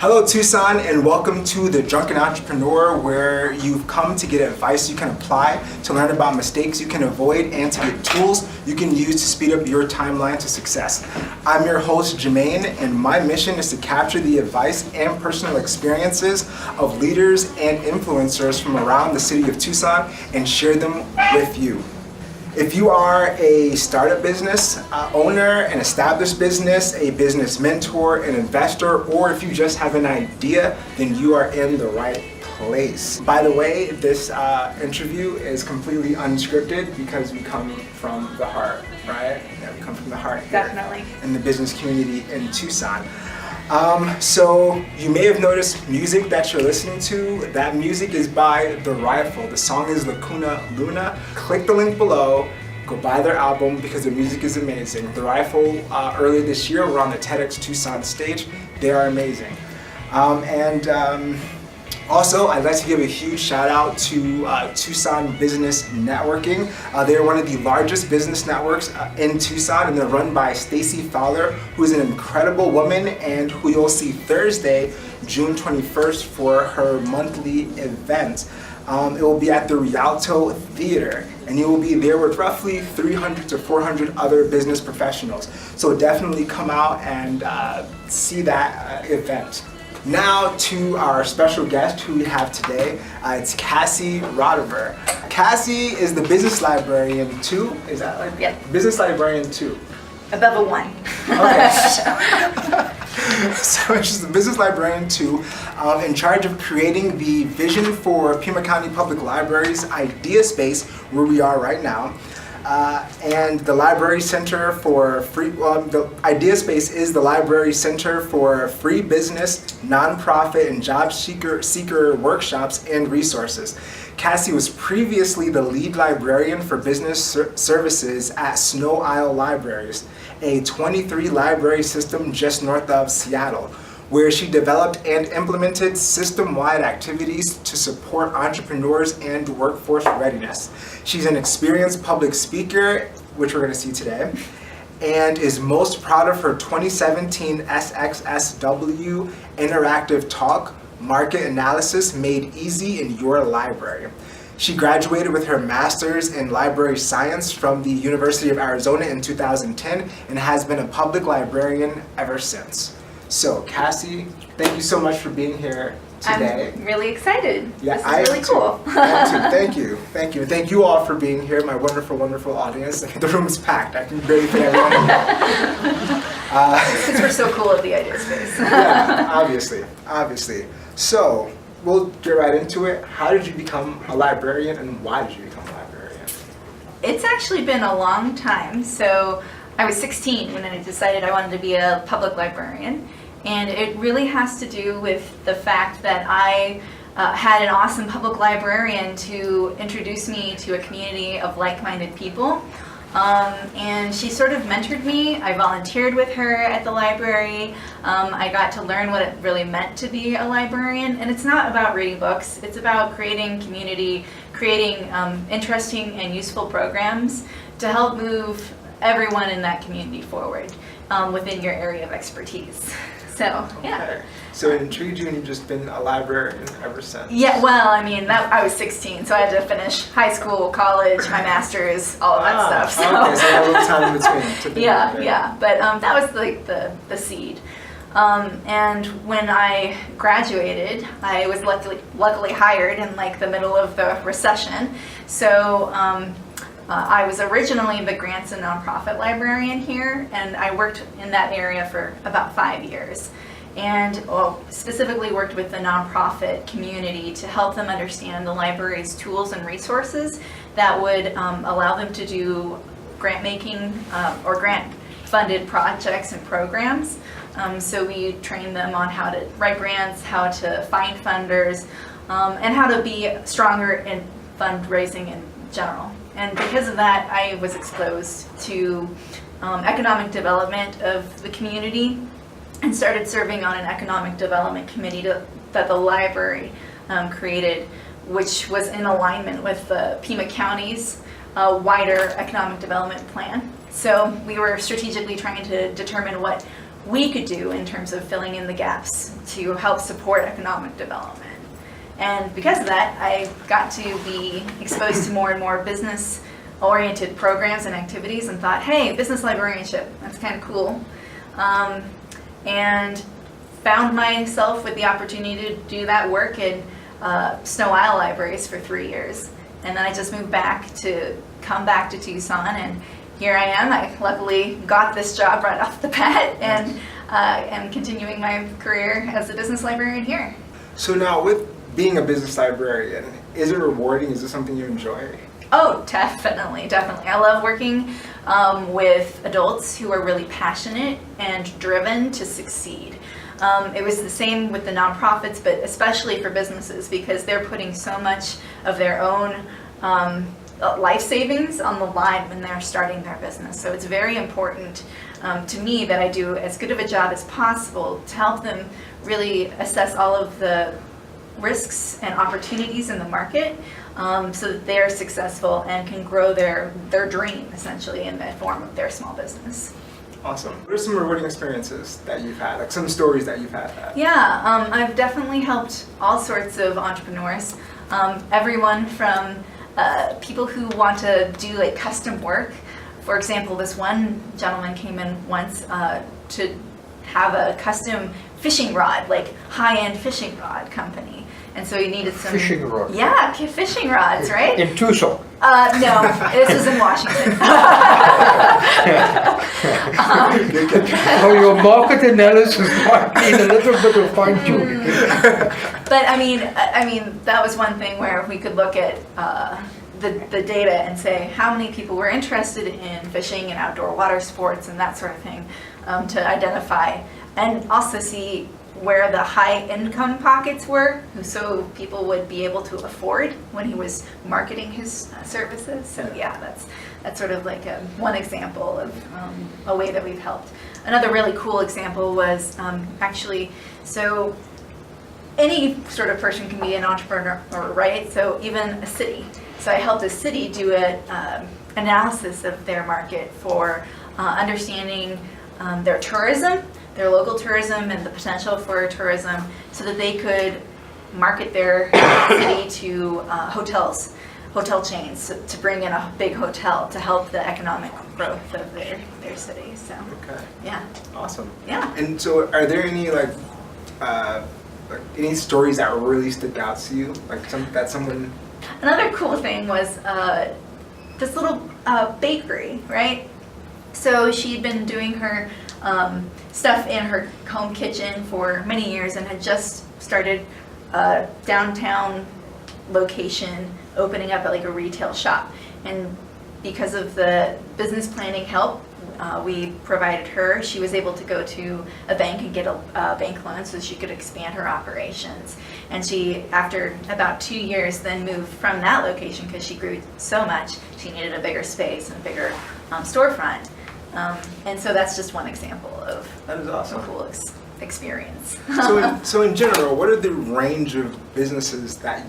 Hello Tucson, and welcome to the Drunken Entrepreneur, where you've come to get advice you can apply, to learn about mistakes you can avoid, and to get tools you can use to speed up your timeline to success. I'm your host Jermaine, and my mission is to capture the advice and personal experiences of leaders and influencers from around the city of Tucson and share them with you. If you are a startup business owner, an established business, a business mentor, an investor, or if you just have an idea, then you are in the right place. By the way, this interview is completely unscripted because we come from the heart, right? Yeah, we come from the heart here. Definitely. In the business community in Tucson. So you may have noticed music that you're listening to. That music is by The Rifle. The song is Lacuna Luna. Click the link below, go buy their album because the music is amazing. The Rifle earlier this year were on the TEDx Tucson stage. They are amazing. Also, I'd like to give a huge shout out to Tucson Business Networking. They're one of the largest business networks in Tucson, and they're run by Stacy Fowler, who is an incredible woman and who you'll see Thursday, June 21st for her monthly event. It will be at the Rialto Theater, and you will be there with roughly 300 to 400 other business professionals. So definitely come out and see that event. Now to our special guest who we have today. It's Kassy Rodeheaver. Kassy is the Business Librarian 2. Is that right? Yep. Business Librarian 2. Above a 1. Okay. So she's the Business Librarian 2, in charge of creating the vision for Pima County Public Library's idea space, where we are right now. And the Library Center for Free, the Idea Space is the Library Center for free business, nonprofit, and job seeker workshops and resources. Kassy was previously the lead librarian for business services at Snow Isle Libraries, a 23 library system just north of Seattle, where she developed and implemented system-wide activities to support entrepreneurs and workforce readiness. She's an experienced public speaker, which we're going to see today, and is most proud of her 2017 SXSW Interactive Talk, Market Analysis Made Easy in Your Library. She graduated with her master's in library science from the University of Arizona in 2010 and has been a public librarian ever since. So, Kassy, thank you so much for being here today. I'm really excited. Yeah, this is really cool. I am too. Thank you. Thank you. And thank you all for being here, my wonderful, wonderful audience. The room is packed. I can barely fit everyone in here. Because we're so cool at the Idea Space. Yeah, obviously. So, we'll get right into it. How did you become a librarian, and why did you become a librarian? It's actually been a long time. So I was 16 when I decided I wanted to be a public librarian. And it really has to do with the fact that I had an awesome public librarian to introduce me to a community of like-minded people. And she sort of mentored me. I volunteered with her at the library. I got to learn what it really meant to be a librarian. And it's not about reading books. It's about creating community, creating interesting and useful programs to help move everyone in that community forward within your area of expertise. So, yeah. Okay. So it intrigued you, and you've just been a librarian ever since? Yeah, well, I mean, I was 16, so I had to finish high school, college, my master's, all of that stuff. So. Okay, so a little time in between. To be Yeah. But that was like the seed. And when I graduated, I was luckily hired in like the middle of the recession. So I was originally the grants and nonprofit librarian here, and I worked in that area for about 5 years. And specifically worked with the nonprofit community to help them understand the library's tools and resources that would allow them to do grant making or grant funded projects and programs. So we trained them on how to write grants, how to find funders, and how to be stronger in fundraising in general. And because of that, I was exposed to economic development of the community and started serving on an economic development committee that the library created, which was in alignment with the Pima County's wider economic development plan. So we were strategically trying to determine what we could do in terms of filling in the gaps to help support economic development. And because of that, I got to be exposed to more and more business-oriented programs and activities and thought, hey, business librarianship, that's kind of cool. And found myself with the opportunity to do that work in Snow Isle libraries for 3 years. And then I just moved back to come back to Tucson, and here I am. I luckily got this job right off the bat, and am continuing my career as a business librarian here. So now, with being a business librarian, is it rewarding? Is this something you enjoy? Oh, definitely, definitely. I love working with adults who are really passionate and driven to succeed. It was the same with the nonprofits, but especially for businesses, because they're putting so much of their own life savings on the line when they're starting their business. So it's very important to me that I do as good of a job as possible to help them really assess all of the risks and opportunities in the market, so that they're successful and can grow their dream, essentially, in the form of their small business. Awesome. What are some rewarding experiences that you've had, like some stories that you've had? Yeah, I've definitely helped all sorts of entrepreneurs. Everyone from people who want to do like custom work. For example, this one gentleman came in once to have a custom fishing rod, like high-end fishing rod company. And so he needed some... Fishing rod? Yeah, fishing rods, right? In Tucson? No, this was in Washington. So your market analysis might need a little bit of fine-tuning. But I mean, that was one thing where we could look at the data and say how many people were interested in fishing and outdoor water sports and that sort of thing, to identify, and also see where the high income pockets were, so people would be able to afford when he was marketing his services. So yeah, that's sort of like one example of a way that we've helped. Another really cool example was actually, so any sort of person can be an entrepreneur, right? So even a city. So I helped a city do an analysis of their market for understanding their tourism, their local tourism, and the potential for tourism, so that they could market their city to hotel chains, to bring in a big hotel to help the economic growth of their city. So Okay. yeah. Awesome. Yeah. And so, are there any any stories that really stick out to you, like someone? Another cool thing was this little bakery, right? So she'd been doing her stuff in her home kitchen for many years and had just started a downtown location, opening up like a retail shop. And because of the business planning help we provided her, she was able to go to a bank and get a bank loan so she could expand her operations. And she, after about 2 years, then moved from that location because she grew so much, she needed a bigger space and a bigger storefront. And so that's just one example of That is awesome. a cool experience. So in general, what are the range of businesses that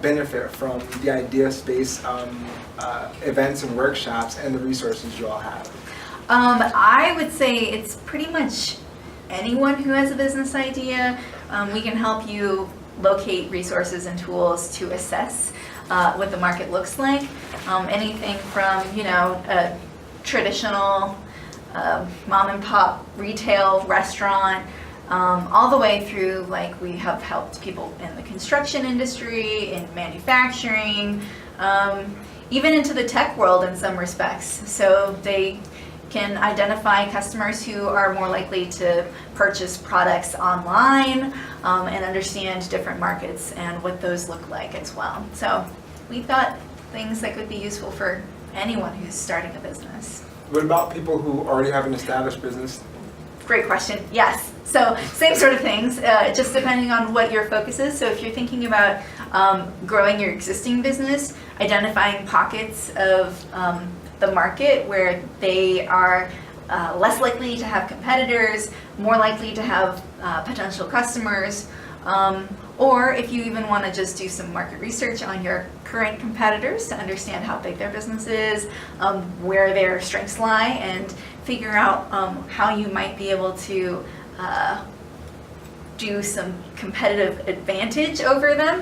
benefit from the idea space events and workshops and the resources you all have? I would say it's pretty much anyone who has a business idea. We can help you locate resources and tools to assess what the market looks like. Anything from, a traditional mom and pop retail restaurant, all the way through, like, we have helped people in the construction industry, in manufacturing, even into the tech world in some respects. So they can identify customers who are more likely to purchase products online, and understand different markets and what those look like as well. So we've got things that could be useful for anyone who's starting a business. What about people who already have an established business? Great question. Yes. So same sort of things, just depending on what your focus is. So if you're thinking about growing your existing business, identifying pockets of the market where they are less likely to have competitors, more likely to have potential customers, or if you even want to just do some market research on your current competitors to understand how big their business is, where their strengths lie, and figure out how you might be able to do some competitive advantage over them,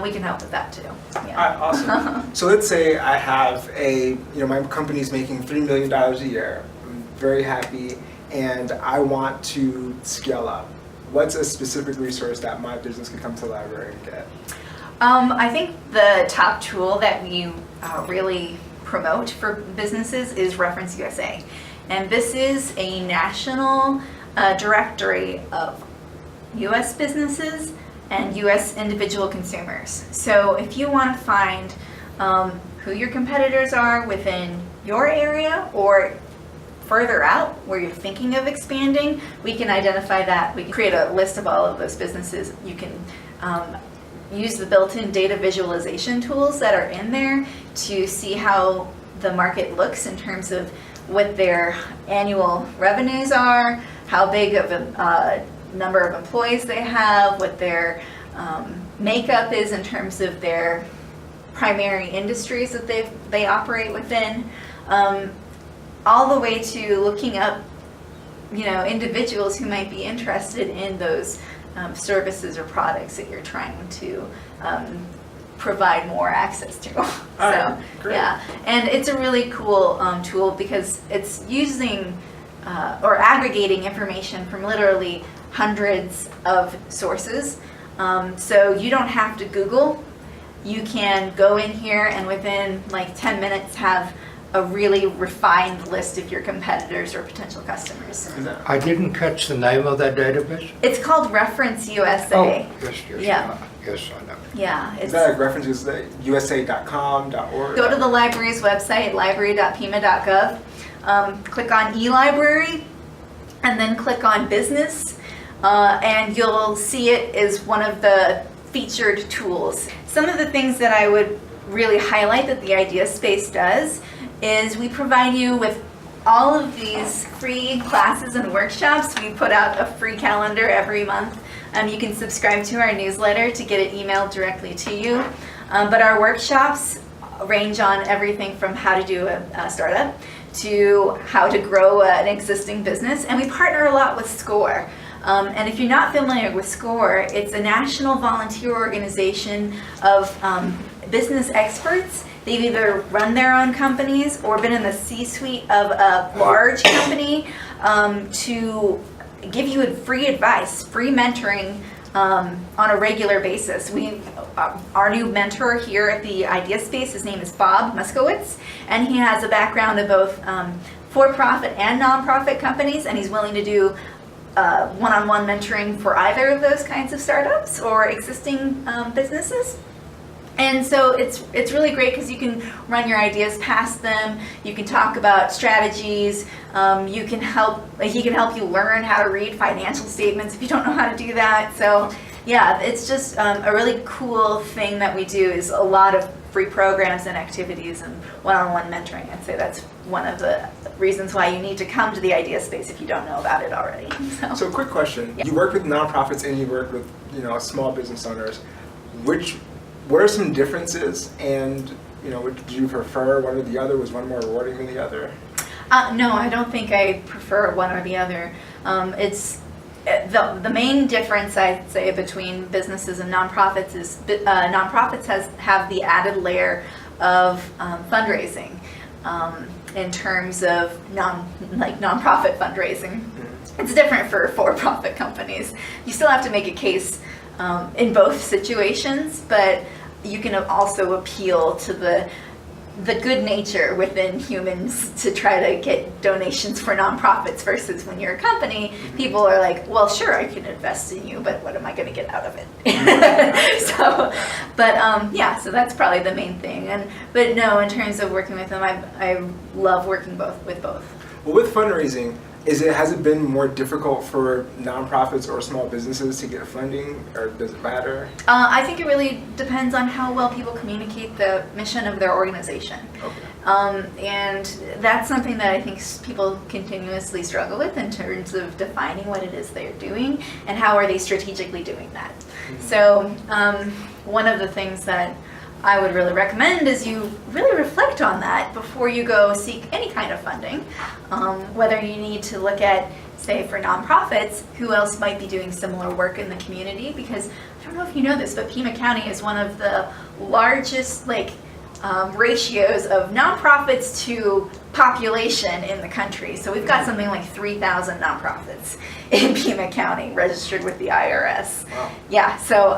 we can help with that too. Yeah. Awesome. So let's say I have my company's making $3 million a year. I'm very happy, and I want to scale up. What's a specific resource that my business could come to the library and get? I think the top tool that we really promote for businesses is Reference USA. And this is a national directory of U.S. businesses and U.S. individual consumers. So if you want to find who your competitors are within your area or further out where you're thinking of expanding, we can identify that. We can create a list of all of those businesses. You can use the built-in data visualization tools that are in there to see how the market looks in terms of what their annual revenues are, how big of a number of employees they have, what their makeup is in terms of their primary industries that they operate within, all the way to looking up, individuals who might be interested in those services or products that you're trying to provide more access to. So, great. Yeah, and it's a really cool tool because it's using or aggregating information from literally hundreds of sources. So you don't have to Google. You can go in here and within like 10 minutes have a really refined list of your competitors or potential customers. I didn't catch the name of that database. It's called Reference USA. Oh, yes, Yeah. Yes, I know. Yeah. Is that like references USA.com.org? Go to the library's website, library.pima.gov, click on eLibrary, and then click on Business, and you'll see it as one of the featured tools. Some of the things that I would really highlight that the Idea Space does is we provide you with all of these free classes and workshops. We put out a free calendar every month. You can subscribe to our newsletter to get it emailed directly to you. But our workshops range on everything from how to do a startup to how to grow an existing business. And we partner a lot with SCORE. And if you're not familiar with SCORE, it's a national volunteer organization of business experts. They've either run their own companies or been in the C-suite of a large company to give you free advice, free mentoring on a regular basis. Our new mentor here at the Idea Space, his name is Bob Muskowitz, and he has a background of both for-profit and nonprofit companies, and he's willing to do one-on-one mentoring for either of those kinds of startups or existing businesses. And so it's really great because you can run your ideas past them. You can talk about strategies. He can help you learn how to read financial statements if you don't know how to do that. So yeah, it's just a really cool thing that we do is a lot of free programs and activities and one-on-one mentoring. I'd say that's one of the reasons why you need to come to the Idea Space if you don't know about it already. So quick question. Yeah. You work with nonprofits and you work with small business owners. What are some differences, and do you prefer one or the other? Was one more rewarding than the other? No, I don't think I prefer one or the other. It's the main difference I'd say between businesses and nonprofits is nonprofits have the added layer of fundraising in terms of nonprofit fundraising. Mm-hmm. It's different for for-profit companies. You still have to make a case in both situations, but you can also appeal to the good nature within humans to try to get donations for nonprofits versus when you're a company, people are like, well, sure, I can invest in you, but what am I going to get out of it? So that's probably the main thing. But no, in terms of working with them, I love working with both. Well, with fundraising, has it been more difficult for nonprofits or small businesses to get funding, or does it matter? I think it really depends on how well people communicate the mission of their organization. Okay. And that's something that I think people continuously struggle with in terms of defining what it is they're doing and how are they strategically doing that. Mm-hmm. So one of the things that I would really recommend is you really reflect on that before you go seek any kind of funding. Whether you need to look at, say, for nonprofits, who else might be doing similar work in the community, because I don't know if you know this, but Pima County is one of the largest ratios of nonprofits to population in the country. So we've got something like 3,000 nonprofits in Pima County registered with the IRS. Wow. Yeah, so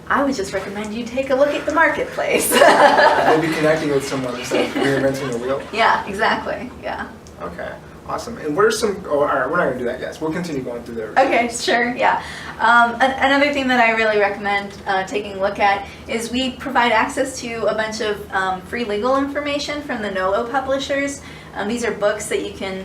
I would just recommend you take a look at the marketplace. Maybe connecting with someone instead of reinventing the wheel. Yeah, exactly. Yeah. Okay, awesome. And what are some, all right, we're not going to do that yet. We'll continue going through there. Okay, sure, yeah. Another thing that I really recommend taking a look at is we provide access to a bunch of free legal information from the NOLO publishers. These are books that you can,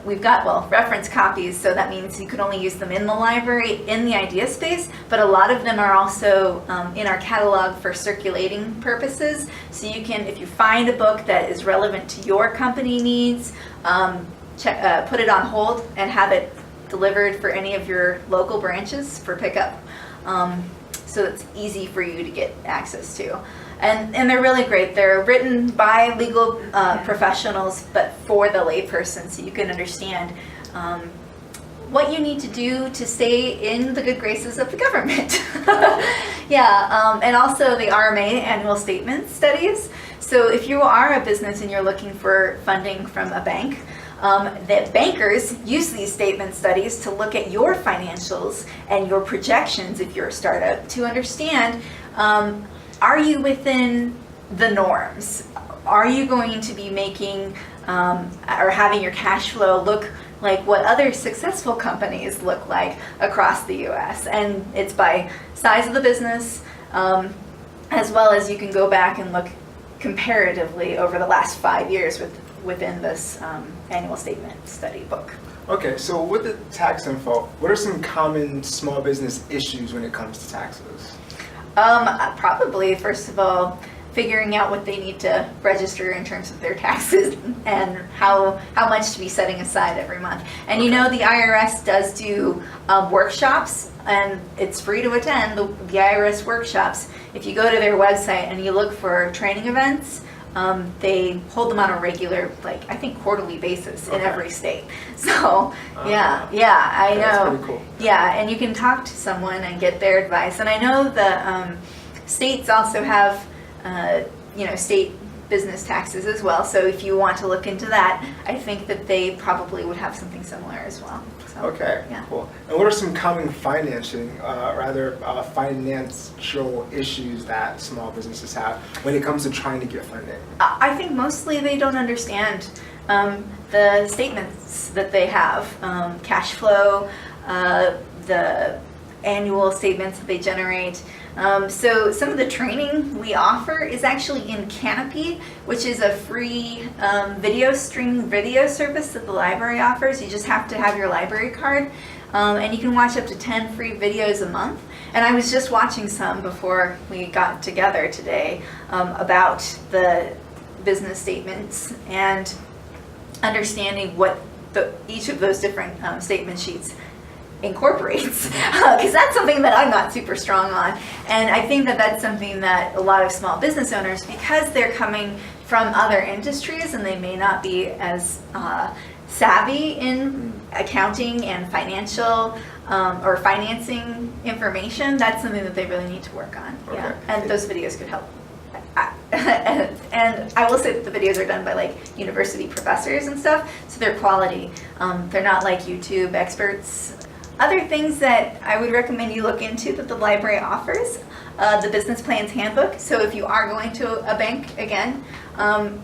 we've got, reference copies, so that means you can only use them in the library, in the idea space, but a lot of them are also in our catalog for circulating purposes. So you can, if you find a book that is relevant to your company needs, put it on hold and have it delivered for any of your local branches for pickup. So it's easy for you to get access to. And they're really great. They're written by legal professionals, but for the layperson, so you can understand what you need to do to stay in the good graces of the government. Yeah, and also the RMA annual statement studies. So if you are a business and you're looking for funding from a bank, that bankers use these statement studies to look at your financials and your projections if you're a startup to understand, are you within the norms? Are you going to be making or having your cash flow look like what other successful companies look like across the US? And it's by size of the business, as well as you can go back and look comparatively over the last 5 years within this annual statement study book. Okay, so with the tax info, what are some common small business issues when it comes to taxes? Probably, first of all, figuring out what they need to register in terms of their taxes and how much to be setting aside every month. And you know, the IRS does do workshops, and it's free to attend the IRS workshops. If you go to their website and you look for training events, they hold them on a regular, I think quarterly basis in every state. So yeah, I know. That's pretty cool. Yeah, and you can talk to someone and get their advice. And I know the states also have, state business taxes as well. So if you want to look into that, I think that they probably would have something similar as well. So, okay, yeah. Cool. And what are some common financial issues that small businesses have when it comes to trying to get funding? I think mostly they don't understand the statements that they have, cash flow, the annual statements that they generate. So some of the training we offer is actually in Canopy, which is a free video service that the library offers. You just have to have your library card, and you can watch up to 10 free videos a month. And I was just watching some before we got together today about the business statements and understanding what each of those different statement sheets incorporates, because that's something that I'm not super strong on. And I think that that's something that a lot of small business owners, because they're coming from other industries and they may not be as savvy in accounting and financial or financing information, that's something that they really need to work on. Okay. Yeah, and those videos could help. And I will say that the videos are done by university professors and stuff, so they're quality. They're not like YouTube experts. Other things that I would recommend you look into that the library offers, the business plans handbook. So if you are going to a bank again,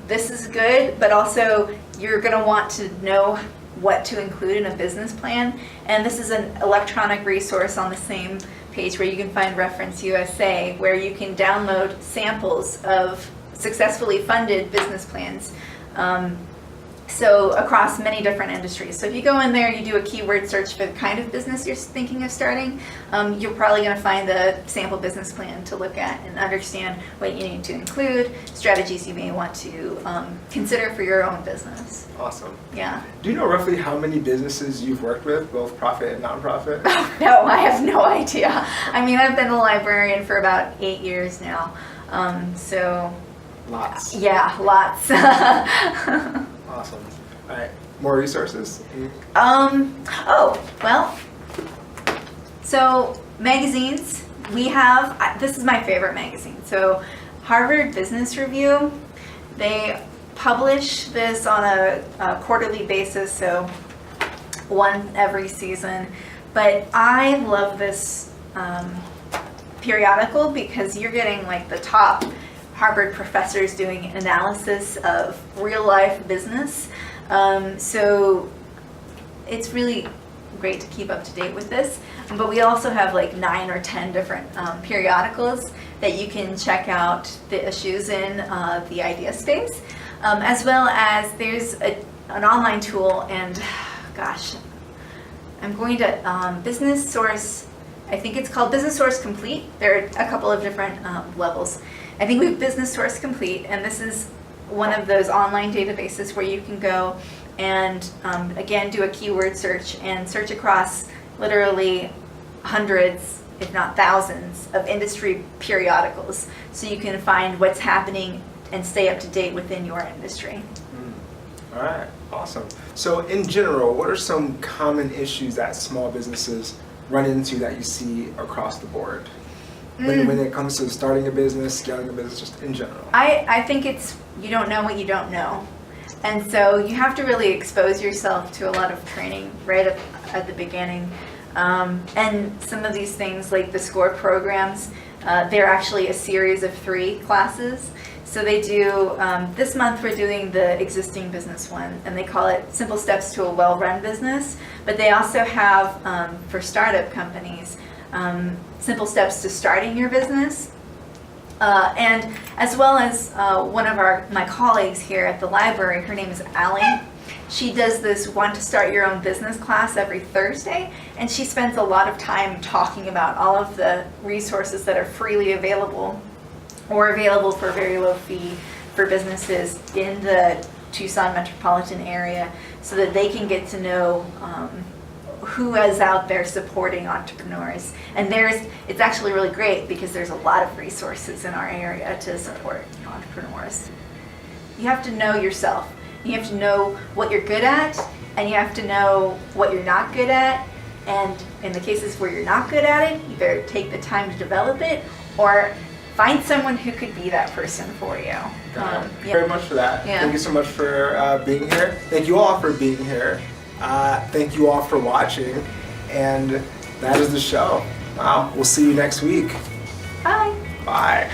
this is good, but also you're going to want to know what to include in a business plan. And this is an electronic resource on the same page where you can find Reference USA, where you can download samples of successfully funded business plans. So across many different industries. So if you go in there, you do a keyword search for the kind of business you're thinking of starting, you're probably going to find the sample business plan to look at and understand what you need to include, strategies you may want to consider for your own business. Awesome. Yeah. Do you know roughly how many businesses you've worked with, both profit and nonprofit? No, I have no idea. I mean, I've been a librarian for about 8 years now. So Lots. yeah, lots. Awesome. All right. More resources? Oh, well, so magazines, we have, this is my favorite magazine. So Harvard Business Review, they publish this on a quarterly basis, so one every season. But I love this periodical because you're getting like the top Harvard professors doing analysis of real life business. So it's really great to keep up to date with this. But we also have like 9 or 10 different periodicals that you can check out the issues in the idea space. As well as there's an online tool, and gosh, I'm going to Business Source, I think it's called Business Source Complete. There are a couple of different levels. I think we have Business Source Complete, and this is one of those online databases where you can go and again do a keyword search and search across literally hundreds, if not thousands, of industry periodicals, so you can find what's happening and stay up to date within your industry. All right, awesome. So in general, what are some common issues that small businesses run into that you see across the board? When it comes to starting a business, scaling a business, just in general? I think it's you don't know what you don't know. And so you have to really expose yourself to a lot of training right at the beginning. And some of these things like the SCORE programs, they're actually a series of 3 classes. So they do, this month we're doing the existing business one, and they call it Simple Steps to a Well-Run Business. But they also have, for startup companies, Simple Steps to Starting Your Business. And as well as one of my colleagues here at the library, her name is Allie. She does this Want to Start Your Own Business class every Thursday, and she spends a lot of time talking about all of the resources that are freely available or available for a very low fee for businesses in the Tucson metropolitan area, so that they can get to know who is out there supporting entrepreneurs. And it's actually really great because there's a lot of resources in our area to support entrepreneurs. You have to know yourself. You have to know what you're good at, and you have to know what you're not good at. And in the cases where you're not good at it, you better take the time to develop it, or find someone who could be that person for you. Got it. Very much for that. Yeah. Thank you so much for being here. Thank you all for being here. Thank you all for watching. And that is the show. Wow. We'll see you next week. Bye. Bye.